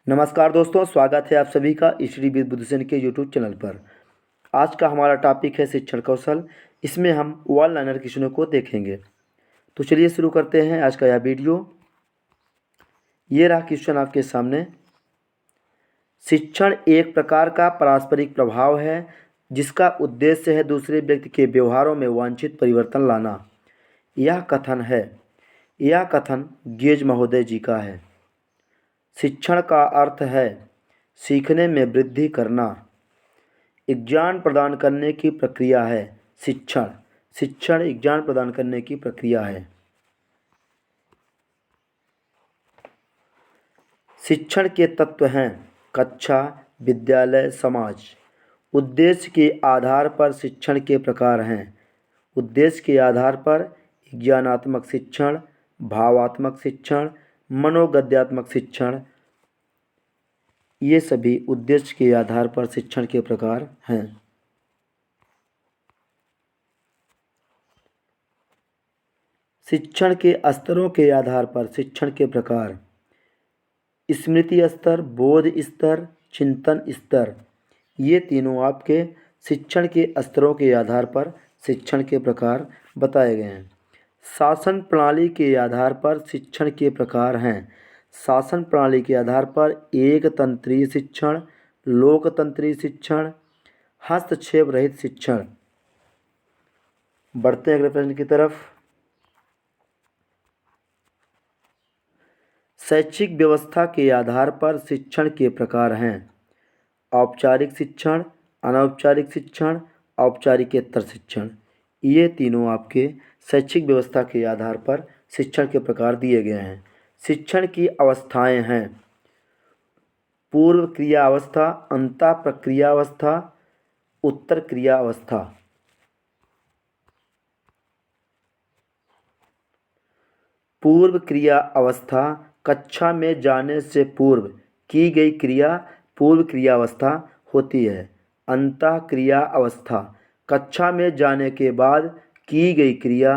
नमस्कार दोस्तों, स्वागत है आप सभी का श्री बुद्धसेन के यूट्यूब चैनल पर। आज का हमारा टॉपिक है शिक्षण कौशल। इसमें हम वन लाइनर क्वेश्चनों को देखेंगे। तो चलिए शुरू करते हैं आज का यह वीडियो। ये रहा क्वेश्चन आपके सामने। शिक्षण एक प्रकार का पारस्परिक प्रभाव है जिसका उद्देश्य है दूसरे व्यक्ति के व्यवहारों में वांछित परिवर्तन लाना। यह कथन गेज महोदय जी का है। शिक्षण का अर्थ है सीखने में वृद्धि करना, एक ज्ञान प्रदान करने की प्रक्रिया है। शिक्षण एक ज्ञान प्रदान करने की प्रक्रिया है। शिक्षण के तत्व हैं कक्षा, विद्यालय, समाज। उद्देश्य के आधार पर शिक्षण के प्रकार हैं। उद्देश्य के आधार पर ज्ञानात्मक शिक्षण, भावात्मक शिक्षण, मनोगद्यात्मक शिक्षण, ये सभी उद्देश्य के आधार पर शिक्षण के प्रकार हैं। शिक्षण के स्तरों के आधार पर शिक्षण के प्रकार: स्मृति स्तर, बोध स्तर, चिंतन स्तर, ये तीनों आपके शिक्षण के स्तरों के आधार पर शिक्षण के प्रकार बताए गए हैं। शासन प्रणाली के आधार पर शिक्षण के प्रकार हैं। शासन प्रणाली के आधार पर एकतंत्रीय शिक्षण, लोकतंत्रीय शिक्षण, हस्तक्षेप रहित शिक्षण। बढ़ते हैं अगले प्रश्न की तरफ। शैक्षिक व्यवस्था के आधार पर शिक्षण के प्रकार हैं। औपचारिक शिक्षण, अनौपचारिक शिक्षण, औपचारिकेतर शिक्षण, ये तीनों आपके शैक्षिक व्यवस्था के आधार पर शिक्षण के प्रकार दिए गए हैं। शिक्षण की अवस्थाएं हैं पूर्व क्रिया अवस्था, अंतः प्रक्रिया अवस्था, उत्तर क्रिया अवस्था। पूर्व क्रिया अवस्था कक्षा में जाने से पूर्व की गई क्रिया पूर्व क्रिया अवस्था होती है। अंतः क्रिया अवस्था कक्षा में जाने के बाद की गई क्रिया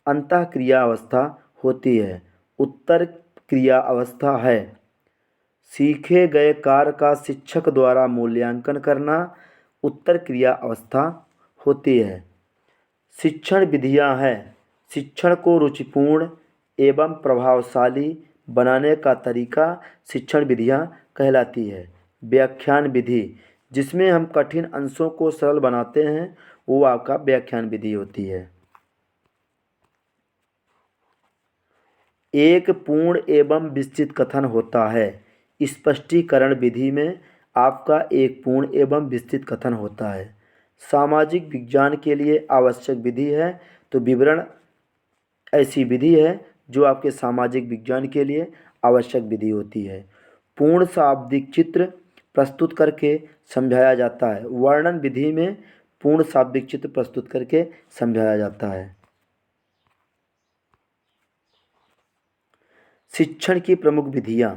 अंतः क्रिया अवस्था होती है। उत्तर क्रिया अवस्था है सीखे गए कार्य का शिक्षक द्वारा मूल्यांकन करना, उत्तर क्रिया अवस्था होती है। शिक्षण विधियां हैं शिक्षण को रुचिपूर्ण एवं प्रभावशाली बनाने का तरीका शिक्षण विधियां कहलाती है। व्याख्यान विधि, जिसमें हम कठिन अंशों को सरल बनाते हैं, वो आपका व्याख्यान विधि होती है। एक पूर्ण एवं विस्तृत कथन होता है। स्पष्टीकरण विधि में आपका एक पूर्ण एवं विस्तृत कथन होता है। सामाजिक विज्ञान के लिए आवश्यक विधि है तो विवरण ऐसी विधि है जो आपके सामाजिक विज्ञान के लिए आवश्यक विधि होती है। पूर्ण शाब्दिक चित्र प्रस्तुत करके समझाया जाता है। वर्णन विधि में पूर्ण शाब्दिक चित्र प्रस्तुत करके समझाया जाता है। शिक्षण की प्रमुख विधियां: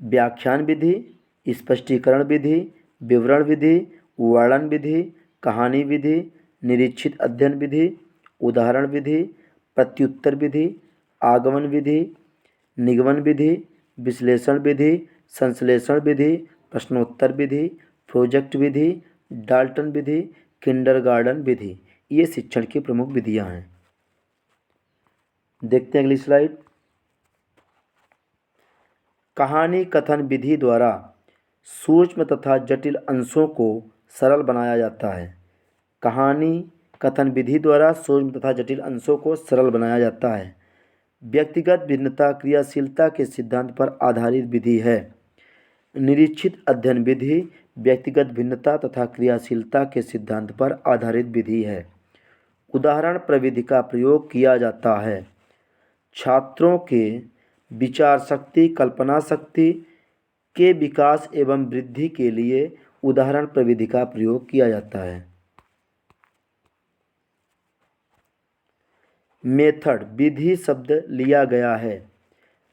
व्याख्यान विधि, स्पष्टीकरण विधि, विवरण विधि, वर्णन विधि, कहानी विधि, निरीक्षित अध्ययन विधि, उदाहरण विधि, प्रत्युत्तर विधि, आगमन विधि, निगमन विधि, विश्लेषण विधि, संश्लेषण विधि, प्रश्नोत्तर विधि, प्रोजेक्ट विधि, डाल्टन विधि, किंडरगार्टन विधि, ये शिक्षण की प्रमुख विधियां हैं। देखते हैं अगली स्लाइड। कहानी कथन विधि द्वारा सूक्ष्म तथा जटिल अंशों को सरल बनाया जाता है। कहानी कथन विधि द्वारा सूक्ष्म तथा जटिल अंशों को सरल बनाया जाता है। व्यक्तिगत भिन्नता क्रियाशीलता के सिद्धांत पर आधारित विधि है। निरीक्षित अध्ययन विधि व्यक्तिगत भिन्नता तथा क्रियाशीलता के सिद्धांत पर आधारित विधि है। उदाहरण प्रविधि का प्रयोग किया जाता है। छात्रों के विचार शक्ति, कल्पना शक्ति के विकास एवं वृद्धि के लिए उदाहरण प्रविधि का प्रयोग किया जाता है। मेथड विधि शब्द लिया गया है।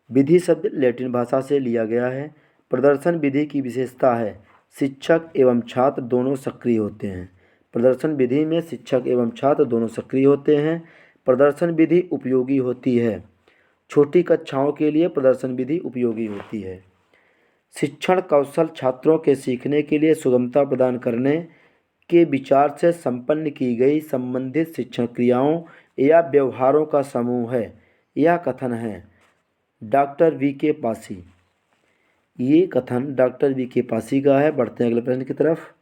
विधि शब्द लैटिन भाषा से लिया गया है। प्रदर्शन विधि की विशेषता है शिक्षक एवं छात्र दोनों सक्रिय होते हैं। प्रदर्शन विधि में शिक्षक एवं छात्र दोनों सक्रिय होते हैं। प्रदर्शन विधि उपयोगी होती है। छोटी कक्षाओं के लिए प्रदर्शन विधि उपयोगी होती है। शिक्षण कौशल छात्रों के सीखने के लिए सुगमता प्रदान करने के विचार से संपन्न की गई संबंधित शिक्षण क्रियाओं या व्यवहारों का समूह है। यह कथन है डॉक्टर वी के पासी। ये कथन डॉक्टर वी के पासी का है। बढ़ते हैं अगले प्रश्न की तरफ।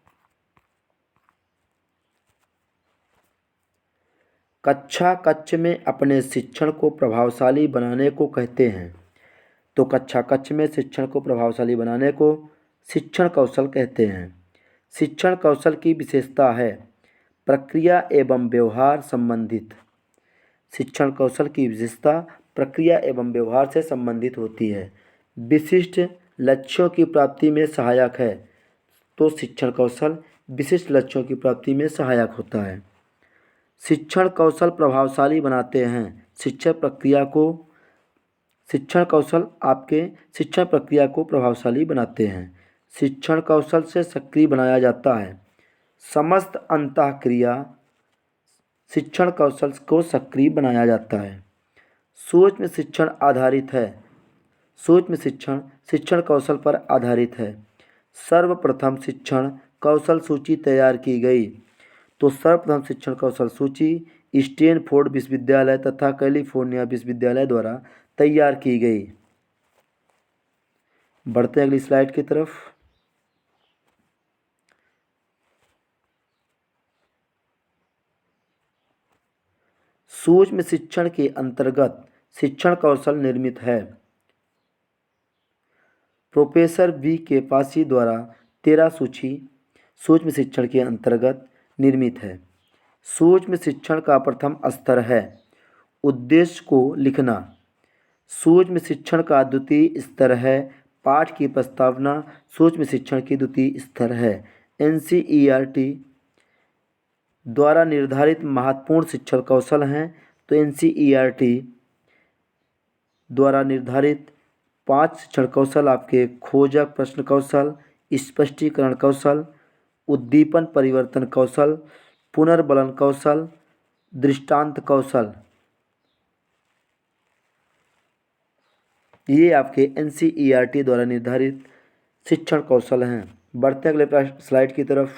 कक्षा कक्ष में अपने शिक्षण को प्रभावशाली बनाने को कहते हैं। तो कक्षा कक्ष में शिक्षण को प्रभावशाली बनाने को शिक्षण कौशल कहते हैं। शिक्षण कौशल की विशेषता है प्रक्रिया एवं व्यवहार संबंधित। शिक्षण कौशल की विशेषता प्रक्रिया एवं व्यवहार से संबंधित होती है। विशिष्ट लक्ष्यों की प्राप्ति में सहायक है। तो शिक्षण कौशल विशिष्ट लक्ष्यों की प्राप्ति में सहायक होता है। शिक्षण कौशल प्रभावशाली बनाते हैं शिक्षण कौशल आपके शिक्षण प्रक्रिया को प्रभावशाली बनाते हैं। शिक्षण कौशल से सक्रिय बनाया जाता है। समस्त अंतःक्रिया शिक्षण कौशल को सक्रिय बनाया जाता है। सूक्ष्म शिक्षण आधारित है। सूक्ष्म शिक्षण शिक्षण कौशल पर आधारित है। सर्वप्रथम शिक्षण कौशल सूची तैयार की गई। तो सर्वप्रथम शिक्षण कौशल सूची स्टैनफोर्ड विश्वविद्यालय तथा कैलिफोर्निया विश्वविद्यालय द्वारा तैयार की गई। बढ़ते हैं अगली स्लाइड की तरफ। सूक्ष्म शिक्षण के अंतर्गत शिक्षण कौशल निर्मित है। प्रोफेसर वी के पासी द्वारा 13 सूची सूक्ष्म शिक्षण के अंतर्गत निर्मित है। सूक्ष्म शिक्षण का प्रथम स्तर है उद्देश्य को लिखना। सूक्ष्म शिक्षण का द्वितीय स्तर है पाठ की प्रस्तावना। सूक्ष्म शिक्षण की द्वितीय स्तर है NCERT द्वारा निर्धारित महत्वपूर्ण शिक्षण कौशल हैं। तो NCERT द्वारा निर्धारित 5 शिक्षण कौशल आपके खोजक प्रश्न कौशल, स्पष्टीकरण कौशल, उद्दीपन परिवर्तन कौशल, पुनर्बलन कौशल, दृष्टांत कौशल, ये आपके NCERT द्वारा निर्धारित शिक्षण कौशल हैं। बढ़ते अगले स्लाइड की तरफ।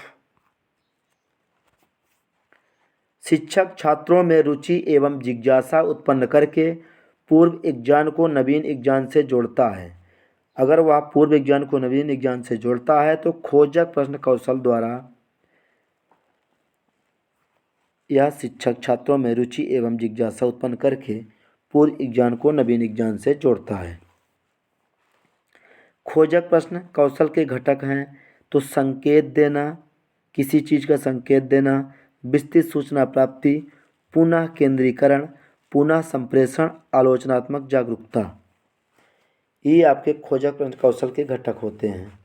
शिक्षक छात्रों में रुचि एवं जिज्ञासा उत्पन्न करके पूर्व विज्ञान को नवीन विज्ञान से जोड़ता है। अगर वह पूर्व विज्ञान को नवीन विज्ञान से जोड़ता है तो खोजक प्रश्न कौशल द्वारा यह शिक्षक छात्रों में रुचि एवं जिज्ञासा उत्पन्न करके पूर्व विज्ञान को नवीन विज्ञान से जोड़ता है। खोजक प्रश्न कौशल के घटक हैं तो संकेत देना, किसी चीज़ का संकेत देना, विस्तृत सूचना प्राप्ति, पुनः केंद्रीकरण, पुनः संप्रेषण, आलोचनात्मक जागरूकता, ये आपके खोजक प्रश्न कौशल के घटक होते हैं।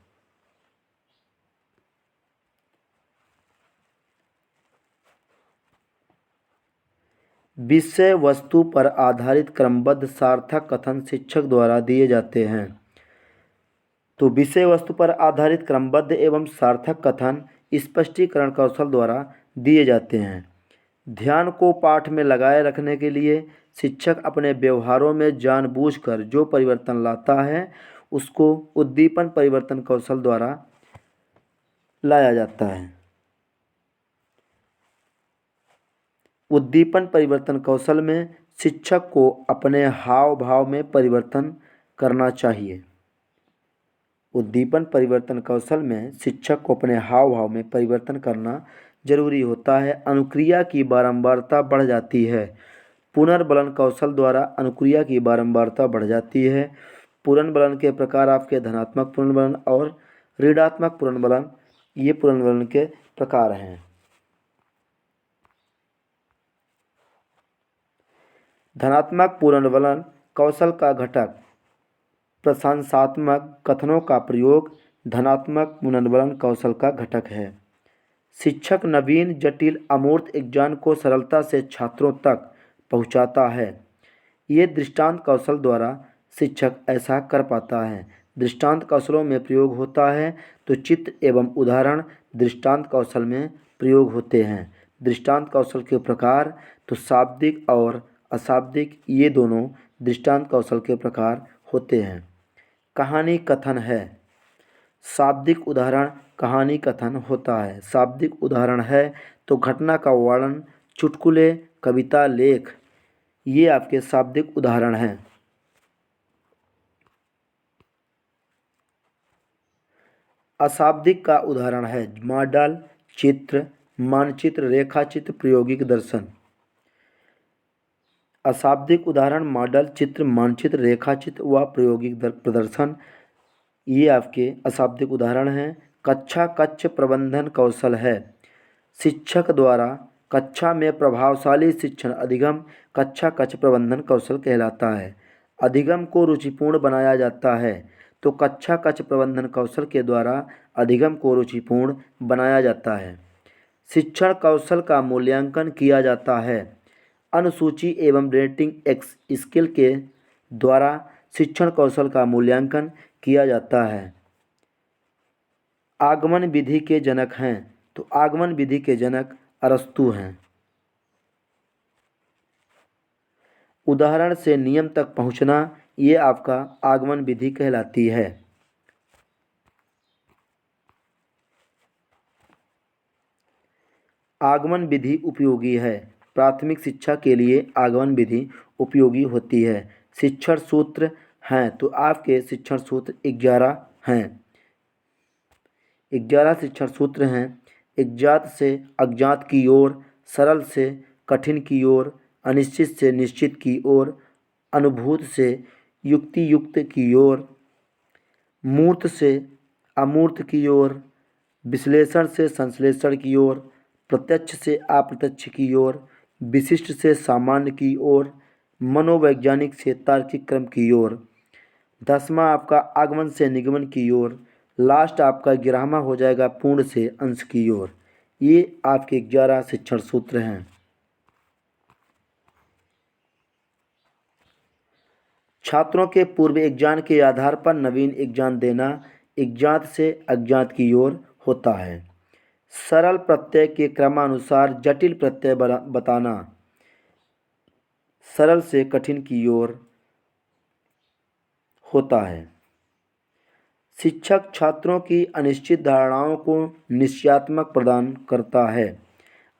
विषय वस्तु पर आधारित क्रमबद्ध सार्थक कथन शिक्षक द्वारा दिए जाते हैं। तो विषय वस्तु पर आधारित क्रमबद्ध एवं सार्थक कथन स्पष्टीकरण कौशल द्वारा दिए जाते हैं। ध्यान को पाठ में लगाए रखने के लिए शिक्षक अपने व्यवहारों में जानबूझकर जो परिवर्तन लाता है उसको उद्दीपन परिवर्तन कौशल द्वारा लाया जाता है। उद्दीपन परिवर्तन कौशल में शिक्षक को अपने हाव भाव में परिवर्तन करना चाहिए। उद्दीपन परिवर्तन कौशल में शिक्षक को अपने हाव भाव में परिवर्तन करना जरूरी होता है। अनुक्रिया की बारंबारता बढ़ जाती है। पुनर्बलन कौशल द्वारा अनुक्रिया की बारंबारता बढ़ जाती है। पुनर्बलन के प्रकार आपके धनात्मक पुनर्बलन और ऋणात्मक पुनर्बलन, ये पुनर्बलन के प्रकार हैं। धनात्मक पुनर्बलन कौशल का घटक प्रशंसात्मक कथनों का प्रयोग धनात्मक पुनर्बलन कौशल का घटक है। शिक्षक नवीन जटिल अमूर्त विज्ञान को सरलता से छात्रों तक पहुंचाता है। ये दृष्टांत कौशल द्वारा शिक्षक ऐसा कर पाता है। दृष्टांत कौशलों में प्रयोग होता है तो चित्र एवं उदाहरण दृष्टांत कौशल में प्रयोग होते हैं। दृष्टांत कौशल के प्रकार तो शाब्दिक और अशाब्दिक, ये दोनों दृष्टांत कौशल के प्रकार होते हैं। कहानी कथन है शाब्दिक उदाहरण कहानी कथन होता है। शाब्दिक उदाहरण है तो घटना का वर्णन, चुटकुले, कविता, लेख, ये आपके शाब्दिक उदाहरण हैं। अशाब्दिक का उदाहरण है मॉडल, चित्र, मानचित्र, रेखाचित्र, प्रायोगिक दर्शन। अशाब्दिक उदाहरण मॉडल, चित्र, मानचित्र, रेखाचित्र व प्रायोगिक प्रदर्शन, ये आपके अशाब्दिक उदाहरण हैं। कक्षा कक्ष प्रबंधन कौशल है। शिक्षक द्वारा कक्षा में प्रभावशाली शिक्षण अधिगम कक्षा कक्ष प्रबंधन कौशल कहलाता है। अधिगम को रुचिपूर्ण बनाया जाता है तो कक्षा कक्ष प्रबंधन कौशल के द्वारा अधिगम को रुचिपूर्ण बनाया जाता है। शिक्षण कौशल का मूल्यांकन किया जाता है। अनुसूची एवं रेटिंग स्केल के द्वारा शिक्षण कौशल का मूल्यांकन किया जाता है। आगमन विधि के जनक हैं तो आगमन विधि के जनक अरस्तु हैं। उदाहरण से नियम तक पहुंचना, ये आपका आगमन विधि कहलाती है। आगमन विधि उपयोगी है। प्राथमिक शिक्षा के लिए आगमन विधि उपयोगी होती है। शिक्षण सूत्र हैं तो आपके शिक्षण सूत्र 11 हैं। 11 शिक्षण सूत्र हैं। अज्ञात से अज्ञात की ओर, सरल से कठिन की ओर, अनिश्चित से निश्चित की ओर, अनुभूत से युक्ति युक्त की ओर, मूर्त से अमूर्त की ओर, विश्लेषण से संश्लेषण की ओर, प्रत्यक्ष से अप्रत्यक्ष की ओर, विशिष्ट से सामान्य की ओर, मनोवैज्ञानिक से तार्किक क्रम की ओर। 10वां आपका आगमन से निगमन की ओर। लास्ट आपका 11वां हो जाएगा पूर्ण से अंश की ओर। ये आपके 11 शिक्षण सूत्र हैं। छात्रों के पूर्व एग्जाम के आधार पर नवीन एग्जाम देना अज्ञात से अज्ञात की ओर होता है। सरल प्रत्यय के क्रमानुसार जटिल प्रत्यय बताना सरल से कठिन की ओर होता है। शिक्षक छात्रों की अनिश्चित धारणाओं को निश्चयात्मक प्रदान करता है।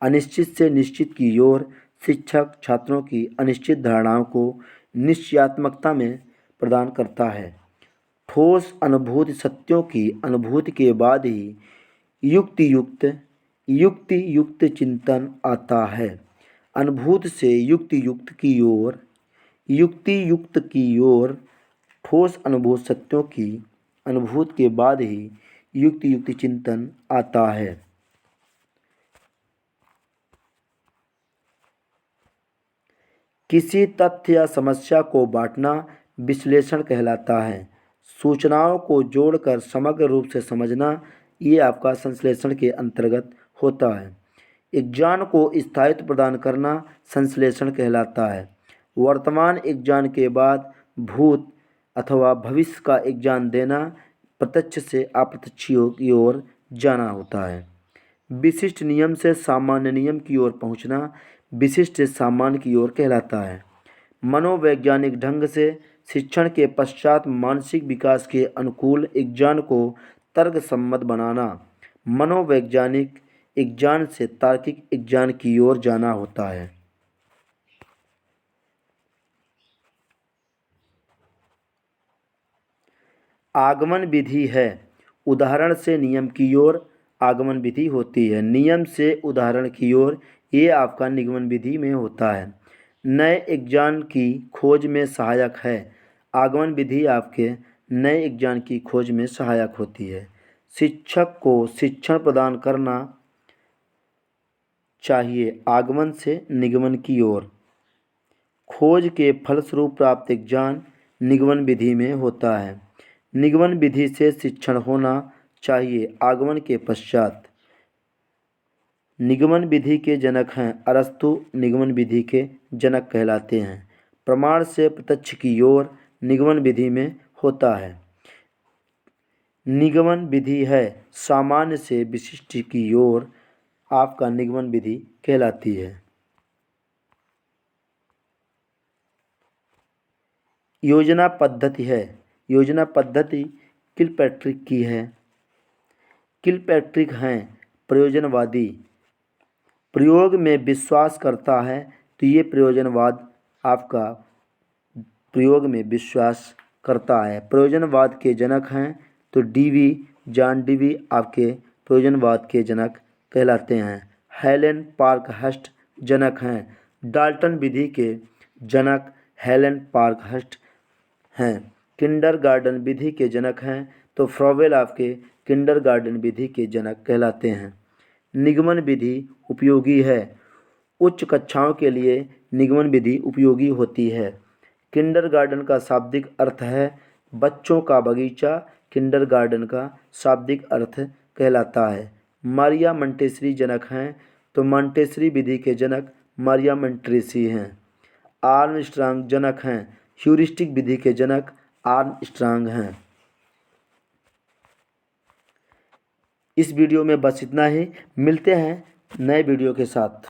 अनिश्चित से निश्चित की ओर शिक्षक छात्रों की अनिश्चित धारणाओं को निश्चयात्मकता में प्रदान करता है। ठोस अनुभूति सत्यों की अनुभूति के बाद ही युक्ति युक्त चिंतन आता है। अनुभूति से युक्ति युक्त की ओर ठोस अनुभूत सत्यों की अनुभूति के बाद ही युक्ति चिंतन आता है। किसी तथ्य या समस्या को बांटना विश्लेषण कहलाता है। सूचनाओं को जोड़कर समग्र रूप से समझना, ये आपका संश्लेषण के अंतर्गत होता है। ज्ञान को स्थायित्व प्रदान करना संश्लेषण कहलाता है। वर्तमान ज्ञान के बाद भूत अथवा भविष्य का ज्ञान देना प्रत्यक्ष से अप्रत्यक्ष की ओर जाना होता है। विशिष्ट नियम से सामान्य नियम की ओर पहुंचना विशिष्ट से सामान्य की ओर कहलाता है। मनोवैज्ञानिक ढंग से शिक्षण के पश्चात मानसिक विकास के अनुकूल ज्ञान को तर्कसम्मत बनाना मनोवैज्ञानिक ज्ञान से तार्किक ज्ञान की ओर जाना होता है। आगमन विधि है। उदाहरण से नियम की ओर आगमन विधि होती है। नियम से उदाहरण की ओर ये आपका निगमन विधि में होता है। नए ज्ञान की खोज में सहायक है। आगमन विधि आपके नए ज्ञान की खोज में सहायक होती है। शिक्षक को शिक्षण प्रदान करना चाहिए आगमन से निगमन की ओर। खोज के फलस्वरूप प्राप्त ज्ञान निगमन विधि में होता है। निगमन विधि से शिक्षण होना चाहिए आगमन के पश्चात। निगमन विधि के जनक हैं अरस्तु, निगमन विधि के जनक कहलाते हैं। प्रमाण से प्रत्यक्ष की ओर निगमन विधि में होता है। निगमन विधि है सामान्य से विशिष्ट की ओर आपका निगमन विधि कहलाती है। योजना पद्धति है। योजना पद्धति किलपैट्रिक की है। किलपैट्रिक हैं प्रयोजनवादी। प्रयोग में विश्वास करता है तो ये प्रयोजनवाद आपका प्रयोग में विश्वास करता है। प्रयोजनवाद के जनक हैं तो डीवी जॉन डीवी आपके प्रयोजनवाद के जनक कहलाते हैं। हेलेन पार्कहर्स्ट जनक हैं। डाल्टन विधि के जनक हेलेन पार्कहर्स्ट हैं। किंडरगार्टन विधि के जनक हैं तो फ्रॉवेल आपके किंडरगार्टन विधि के जनक कहलाते हैं। निगमन विधि उपयोगी है। उच्च कक्षाओं के लिए निगमन विधि उपयोगी होती है। किंडरगार्टन का शाब्दिक अर्थ है बच्चों का बगीचा। किंडरगार्टन का शाब्दिक अर्थ कहलाता है। मारिया मंटेसरी जनक हैं तो मॉन्टेसरी विधि के जनक मारिया मंटेसरी हैं। आर्मस्ट्रांग जनक हैं। ह्यूरिस्टिक विधि के जनक आर्मस्ट्रांग हैं। इस वीडियो में बस इतना ही। मिलते हैं नए वीडियो के साथ।